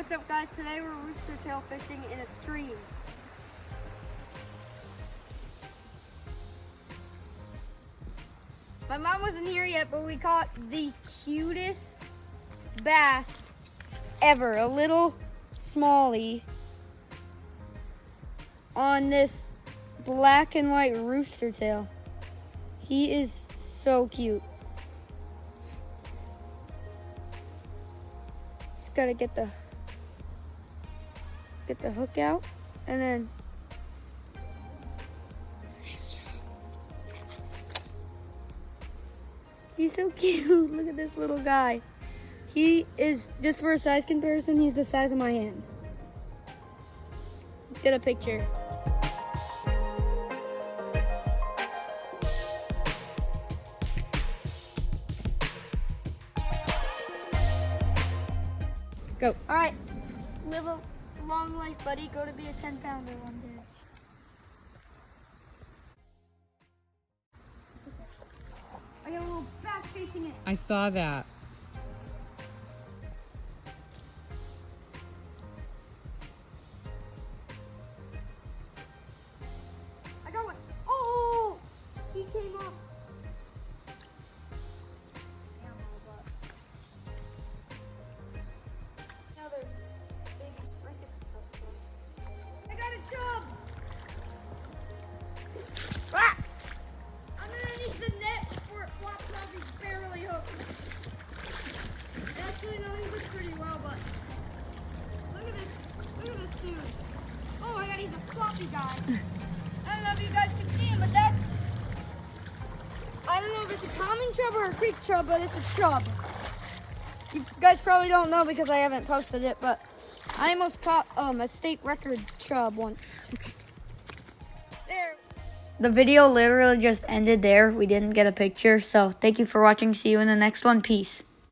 What's up, guys? Today we're rooster tail fishing in a stream. My mom wasn't here yet, but we caught the cutest bass ever. A little smallie on this black and white rooster tail. He is so cute. Just gotta get the hook out, and then he's so cute. Look at this little guy. He is, just for a size comparison, he's the size of my hand. Let's get a picture. Go. All right, live a long life, buddy. Go to be a 10-pounder one day. I got a little bass chasing it. I saw that. I got one. Oh, he came off. Another big freaking stuff. I got a chub. Ah! I'm underneath the net before it flops off. He's barely hooked. Actually, no, he was pretty well, but look at this. Look at this dude. Oh my God, he's a floppy guy. I don't know if you guys can see him, but that's, I don't know if it's a common chub or a creek chub, but it's a chub. You guys probably don't know because I haven't posted it, but I almost caught a state record chub once. There. The video literally just ended there. We didn't get a picture, so thank you for watching. See you in the next one. Peace.